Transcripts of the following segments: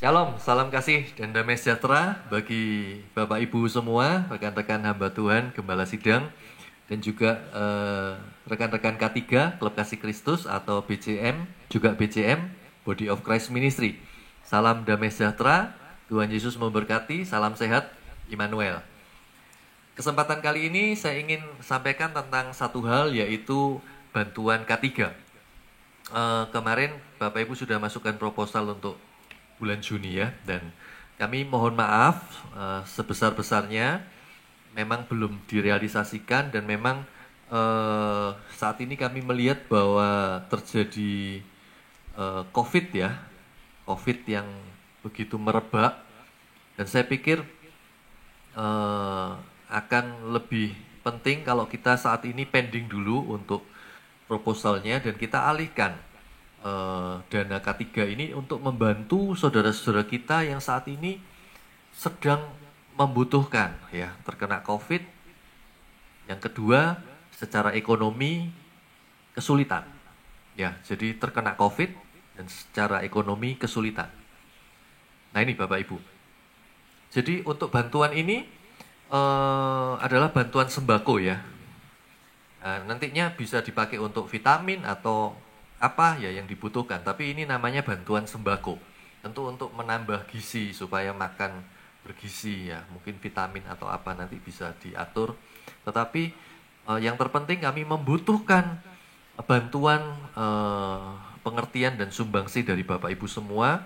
Shalom, salam kasih dan damai sejahtera bagi Bapak Ibu semua, rekan-rekan hamba Tuhan, Gembala Sidang, dan juga rekan-rekan K3, Klub Kasih Kristus atau BCM, juga BCM, Body of Christ Ministry. Salam damai sejahtera, Tuhan Yesus memberkati, salam sehat, Immanuel. Kesempatan kali ini saya ingin sampaikan tentang satu hal, yaitu bantuan K3. Kemarin Bapak Ibu sudah masukkan proposal untuk bulan Juni ya, dan kami mohon maaf sebesar-besarnya memang belum direalisasikan, dan memang saat ini kami melihat bahwa terjadi COVID ya, COVID yang begitu merebak, dan saya pikir akan lebih penting kalau kita saat ini pending dulu untuk proposalnya, dan kita alihkan dana K3 ini untuk membantu saudara-saudara kita yang saat ini sedang membutuhkan ya, terkena COVID. Yang kedua, secara ekonomi kesulitan. Ya, jadi terkena COVID dan secara ekonomi kesulitan. Nah, ini Bapak Ibu. Jadi untuk bantuan ini adalah bantuan sembako ya. Nah, nantinya bisa dipakai untuk vitamin atau apa ya yang dibutuhkan, tapi ini namanya bantuan sembako. Tentu untuk menambah gizi supaya makan bergizi ya, mungkin vitamin atau apa nanti bisa diatur. Tetapi yang terpenting kami membutuhkan bantuan pengertian dan sumbangsi dari Bapak Ibu semua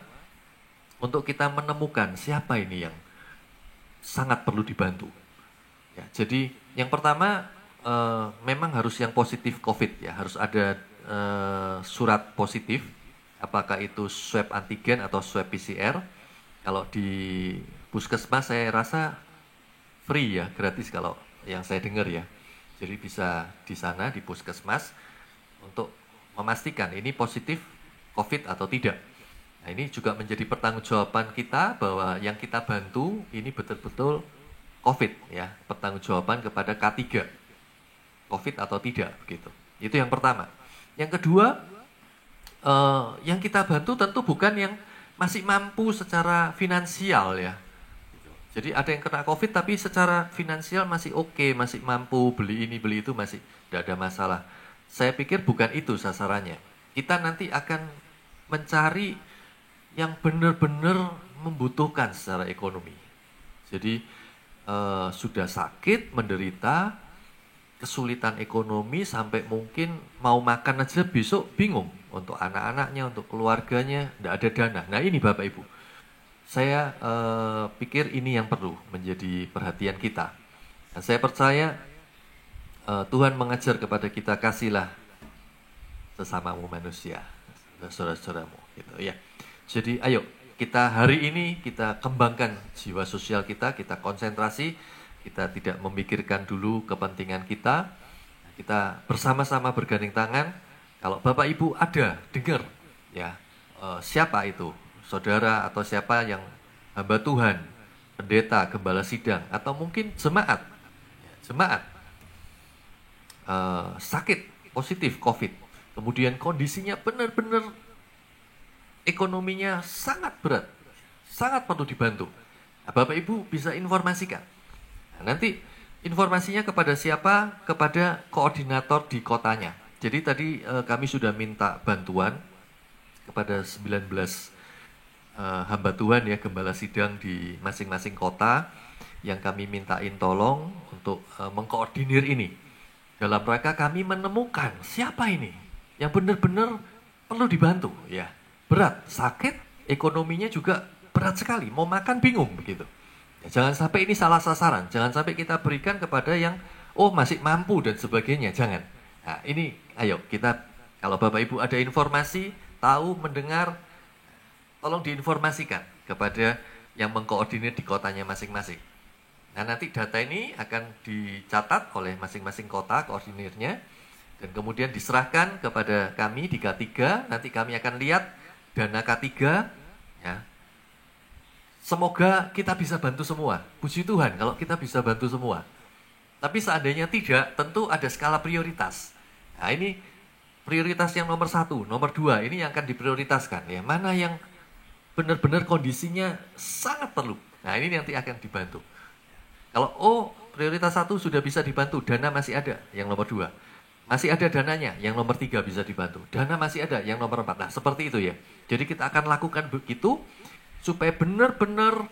untuk kita menemukan siapa ini yang sangat perlu dibantu. Ya, jadi yang pertama memang harus yang positif COVID ya, harus ada surat positif, apakah itu swab antigen atau swab PCR. Kalau di puskesmas saya rasa free ya, gratis kalau yang saya dengar ya. Jadi bisa di sana di puskesmas untuk memastikan ini positif COVID atau tidak. Nah, ini juga menjadi pertanggungjawaban kita bahwa yang kita bantu ini betul-betul COVID ya, pertanggungjawaban kepada K3, COVID atau tidak begitu. Itu yang pertama. Yang kedua, yang kita bantu tentu bukan yang masih mampu secara finansial ya. Jadi ada yang kena COVID tapi secara finansial masih oke, masih mampu beli ini beli itu, masih tidak ada masalah. Saya pikir bukan itu sasarannya. Kita nanti akan mencari yang benar-benar membutuhkan secara ekonomi. Jadi sudah sakit, menderita, kesulitan ekonomi sampai mungkin mau makan aja besok bingung, untuk anak-anaknya, untuk keluarganya, tidak ada dana. Nah ini Bapak Ibu, saya pikir ini yang perlu menjadi perhatian kita. Nah, saya percaya Tuhan mengajar kepada kita, kasihlah sesamamu manusia, saudara-saudaramu, gitu ya. Jadi ayo kita hari ini kita kembangkan jiwa sosial kita konsentrasi. Kita tidak memikirkan dulu kepentingan kita. Kita bersama-sama bergandeng tangan. Kalau Bapak Ibu ada dengar ya, siapa itu saudara atau siapa yang hamba Tuhan, pendeta, gembala sidang, atau mungkin jemaat sakit positif COVID, kemudian kondisinya benar-benar ekonominya sangat berat, sangat perlu dibantu. Nah, Bapak Ibu bisa informasikan. Nah, nanti informasinya kepada siapa? Kepada koordinator di kotanya. Jadi tadi kami sudah minta bantuan kepada 19 hamba Tuhan ya, gembala sidang di masing-masing kota, yang kami mintain tolong untuk mengkoordinir ini. Dalam rangka kami menemukan siapa ini yang benar-benar perlu dibantu ya. Berat, sakit, ekonominya juga berat sekali, mau makan bingung begitu. Jangan sampai ini salah sasaran, jangan sampai kita berikan kepada yang masih mampu dan sebagainya, jangan. Nah ini ayo kita, kalau Bapak Ibu ada informasi, tahu, mendengar, tolong diinformasikan kepada yang mengkoordinir di kotanya masing-masing. Nah nanti data ini akan dicatat oleh masing-masing kota koordinirnya, dan kemudian diserahkan kepada kami di K3, nanti kami akan lihat dana K3 ya. Semoga kita bisa bantu semua. Puji Tuhan kalau kita bisa bantu semua. Tapi seandainya tidak, tentu ada skala prioritas. Nah ini prioritas yang nomor 1, nomor 2, ini yang akan diprioritaskan ya. Mana yang benar-benar kondisinya sangat perlu. Nah, ini nanti akan dibantu. Kalau prioritas 1 sudah bisa dibantu, dana masih ada, yang nomor 2. Masih ada dananya, yang nomor 3 bisa dibantu. Dana masih ada, yang nomor 4. Nah, seperti itu ya. Jadi kita akan lakukan begitu, supaya benar-benar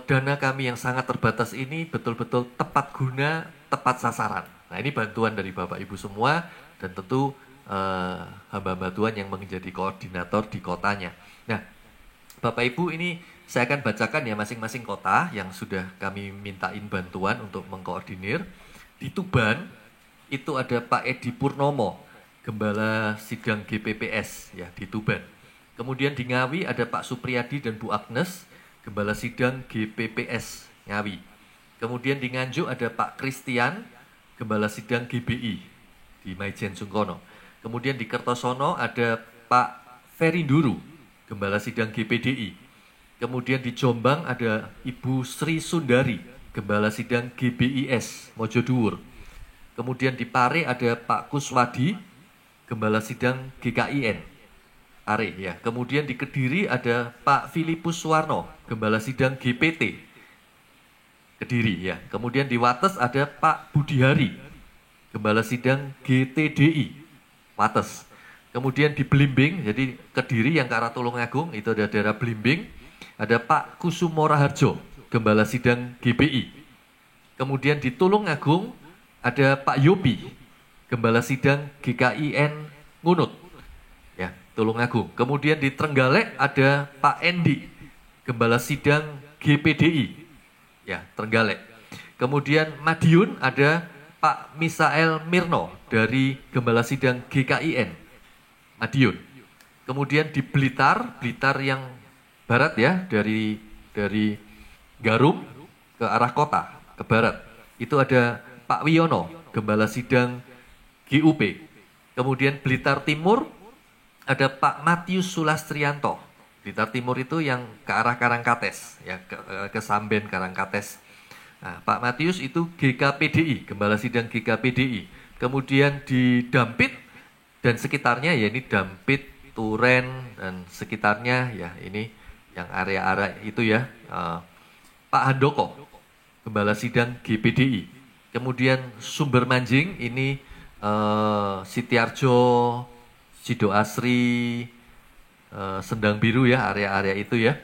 dana kami yang sangat terbatas ini betul-betul tepat guna, tepat sasaran. Nah, ini bantuan dari Bapak Ibu semua, dan tentu hamba-hamba Tuhan yang menjadi koordinator di kotanya. Nah, Bapak Ibu, ini saya akan bacakan ya masing-masing kota yang sudah kami mintain bantuan untuk mengkoordinir. Di Tuban, itu ada Pak Edi Purnomo, Gembala Sidang GPPS ya di Tuban. Kemudian di Ngawi ada Pak Supriyadi dan Bu Agnes, Gembala Sidang GPPS Ngawi. Kemudian di Nganjuk ada Pak Christian, Gembala Sidang GBI di Maijen Sungkono. Kemudian di Kertosono ada Pak Ferinduru, Gembala Sidang GPDI. Kemudian di Jombang ada Ibu Sri Sundari, Gembala Sidang GBIS Mojoduwur. Kemudian di Pare ada Pak Kuswadi, Gembala Sidang GKIN Are ya. Kemudian di Kediri ada Pak Filipus Suwarno, Gembala Sidang GPT Kediri ya. Kemudian di Wates ada Pak Budihari, Gembala Sidang GTDI Wates. Kemudian di Blimbing, jadi Kediri yang ke arah Tulungagung, itu ada daerah Blimbing, ada Pak Kusumo Raharjo, Gembala Sidang GBI. Kemudian di Tulungagung ada Pak Yopi, Gembala Sidang GKIN Ngunut, ya Tulungagung. Kemudian di Trenggalek ada Pak Endi, Gembala Sidang GPDI, ya Trenggalek. Kemudian Madiun ada Pak Misael Mirno dari Gembala Sidang GKIN Madiun. Kemudian di Blitar, Blitar yang barat ya, dari Garum ke arah kota, ke barat. Itu ada Pak Wiono, Gembala Sidang GUP. Kemudian Blitar Timur ada Pak Matius Sulastrianto. Blitar Timur itu yang ke arah Karangkates, ya ke Samben Karangkates. Nah, Pak Matius itu GKPDI, Gembala Sidang GKPDI. Kemudian di Dampit dan sekitarnya, ya ini Dampit, Turen dan sekitarnya, ya ini yang area-area itu ya, Pak Handoko, Gembala Sidang GPDI. Kemudian Sumber Manjing ini Sitiarjo, Sido Asri, Sendang Biru ya, area-area itu ya.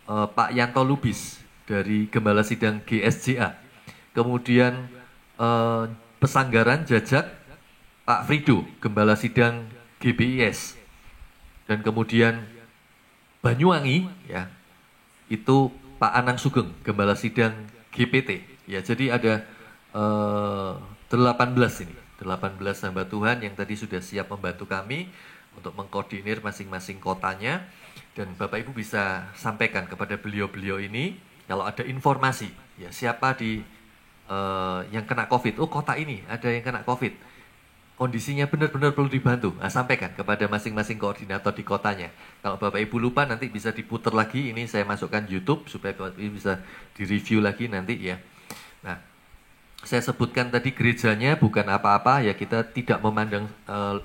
Pak Yanto Lubis dari Gembala Sidang GSJA. Kemudian Pesanggaran Jajak Pak Frido, Gembala Sidang GBIS. Dan kemudian Banyuwangi ya, itu Pak Anang Sugeng, Gembala Sidang GPT. Ya, jadi ada 18 ini, 18 hamba Tuhan yang tadi sudah siap membantu kami untuk mengkoordinir masing-masing kotanya. Dan Bapak Ibu bisa sampaikan kepada beliau-beliau ini kalau ada informasi, ya siapa yang kena COVID. Oh, kota ini ada yang kena COVID. Kondisinya benar-benar perlu dibantu. Nah, sampaikan kepada masing-masing koordinator di kotanya. Kalau Bapak Ibu lupa, nanti bisa diputar lagi. Ini saya masukkan YouTube supaya Bapak Ibu bisa direview lagi nanti ya. Nah, saya sebutkan tadi gerejanya bukan apa-apa ya, kita tidak memandang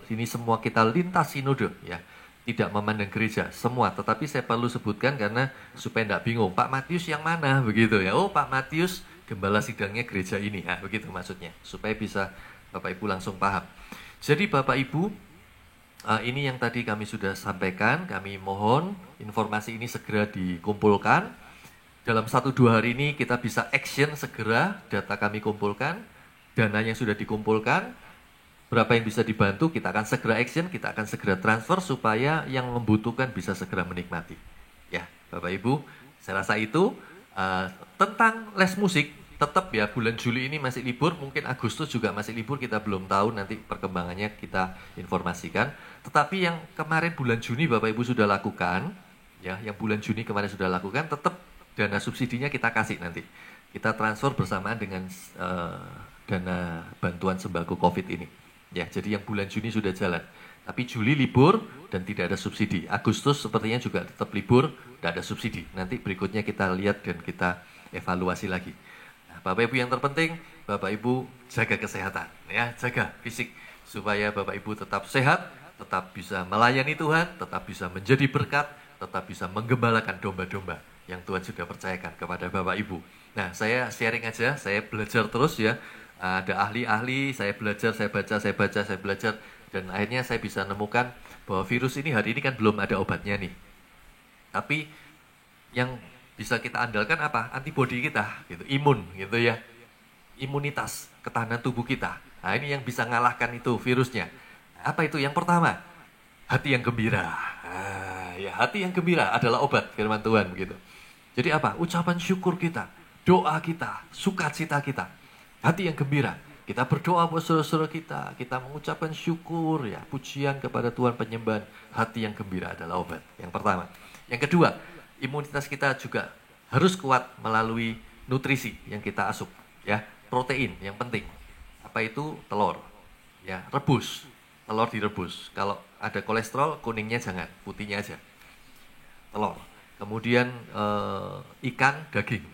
ini semua, kita lintas sinode ya. Tidak memandang gereja semua, tetapi saya perlu sebutkan karena supaya tidak bingung. Pak Matius yang mana begitu ya? Oh, Pak Matius Gembala Sidangnya gereja ini. Nah, begitu maksudnya. Supaya bisa Bapak Ibu langsung paham. Jadi Bapak Ibu, ini yang tadi kami sudah sampaikan. Kami mohon informasi ini segera dikumpulkan. Dalam 1-2 hari ini kita bisa action segera, data kami kumpulkan, dananya sudah dikumpulkan, berapa yang bisa dibantu, kita akan segera action, kita akan segera transfer supaya yang membutuhkan bisa segera menikmati. Ya, Bapak Ibu, saya rasa itu tentang les musik. Tetap ya, bulan Juli ini masih libur, mungkin Agustus juga masih libur, kita belum tahu, nanti perkembangannya kita informasikan. Tetapi yang kemarin bulan Juni Bapak Ibu sudah lakukan, ya, yang bulan Juni kemarin sudah lakukan, tetap dana subsidinya kita kasih nanti. Kita transfer bersamaan dengan dana bantuan sembako COVID ini. Ya, jadi yang bulan Juni sudah jalan. Tapi Juli libur dan tidak ada subsidi. Agustus sepertinya juga tetap libur, tidak ada subsidi. Nanti berikutnya kita lihat dan kita evaluasi lagi. Bapak Ibu yang terpenting, Bapak Ibu jaga kesehatan, ya, jaga fisik supaya Bapak Ibu tetap sehat, tetap bisa melayani Tuhan, tetap bisa menjadi berkat, tetap bisa menggembalakan domba-domba yang Tuhan sudah percayakan kepada Bapak Ibu. Nah, saya sharing aja, saya belajar terus ya. Ada ahli-ahli, saya belajar, saya baca, saya baca, saya belajar. Dan akhirnya saya bisa menemukan bahwa virus ini hari ini kan belum ada obatnya nih. Tapi yang bisa kita andalkan apa? Antibodi kita, gitu, imun, gitu ya. Imunitas, ketahanan tubuh kita. Nah, ini yang bisa ngalahkan itu virusnya. Apa itu? Yang pertama, hati yang gembira. Ya, hati yang gembira adalah obat firman Tuhan begitu. Jadi apa? Ucapan syukur kita, doa kita, sukacita kita. Hati yang gembira. Kita berdoa buat saudara-saudara kita mengucapkan syukur ya, pujian kepada Tuhan, penyembahan. Hati yang gembira adalah obat. Yang pertama. Yang kedua, imunitas kita juga harus kuat melalui nutrisi yang kita asup ya. Protein yang penting. Apa itu? Telur. Ya, rebus. Telur direbus. Kalau ada kolesterol, kuningnya jangan, putihnya aja. Telur. Kemudian ikan, daging.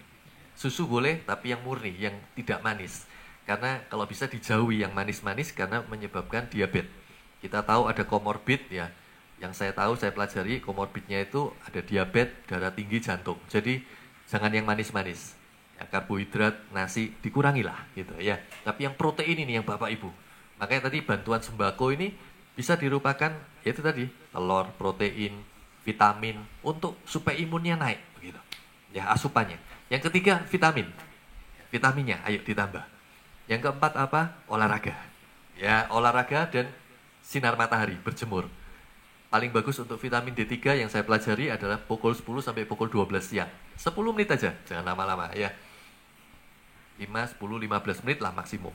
Susu boleh, tapi yang murni, yang tidak manis. Karena kalau bisa dijauhi yang manis-manis karena menyebabkan diabetes. Kita tahu ada komorbid ya. Yang saya tahu, saya pelajari komorbidnya itu ada diabetes, darah tinggi, jantung. Jadi jangan yang manis-manis. Ya, karbohidrat, nasi dikurangilah gitu ya. Tapi yang protein ini yang Bapak Ibu. Makanya tadi bantuan sembako ini bisa dirupakan yaitu tadi telur, protein, vitamin untuk supaya imunnya naik begitu. Ya, asupannya. Yang ketiga vitamin. Vitaminnya ayo ditambah. Yang keempat apa? Olahraga. Ya, olahraga dan sinar matahari, berjemur. Paling bagus untuk vitamin D3 yang saya pelajari adalah pukul 10 sampai pukul 12 siang. 10 menit aja, jangan lama-lama ya. 5, 10, 15 menit lah maksimum.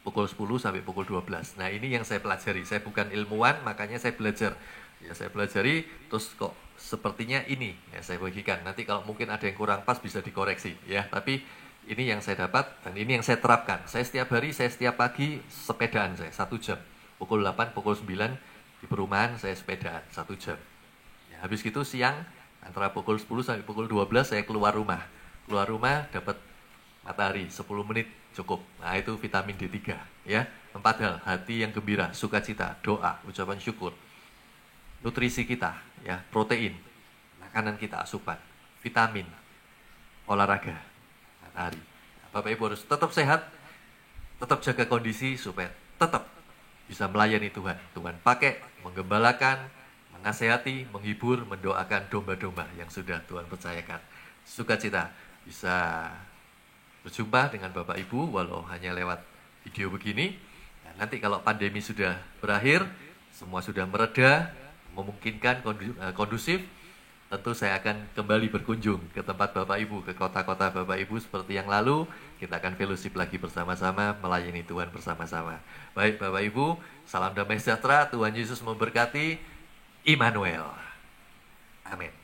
Pukul 10 sampai pukul 12. Nah, ini yang saya pelajari. Saya bukan ilmuwan, makanya saya belajar. Ya, saya pelajari, terus kok sepertinya ini ya saya bagikan. Nanti kalau mungkin ada yang kurang pas bisa dikoreksi ya. Tapi ini yang saya dapat dan ini yang saya terapkan. Saya setiap hari, saya setiap pagi sepedaan saya 1 jam. Pukul 8, pukul 9 di perumahan saya sepedaan 1 jam. Ya, habis gitu siang antara pukul 10 sampai pukul 12 saya keluar rumah. Keluar rumah dapat matahari 10 menit cukup. Nah, itu vitamin D3 ya. 4 hal, hati yang gembira, sukacita, doa, ucapan syukur. Nutrisi kita ya, protein, makanan kita asupan, vitamin, olahraga, matahari. Nah, Bapak Ibu harus tetap sehat, tetap jaga kondisi supaya tetap bisa melayani Tuhan. Tuhan pakai menggembalakan, menasehati, menghibur, mendoakan domba-domba yang sudah Tuhan percayakan. Sukacita bisa berjumpa dengan Bapak Ibu walau hanya lewat video begini. Nah, nanti kalau pandemi sudah berakhir, semua sudah mereda, memungkinkan kondusif, tentu saya akan kembali berkunjung ke tempat Bapak Ibu, ke kota-kota Bapak Ibu seperti yang lalu. Kita akan fellowship lagi bersama-sama, melayani Tuhan bersama-sama. Baik Bapak Ibu, salam damai sejahtera, Tuhan Yesus memberkati. Immanuel. Amin.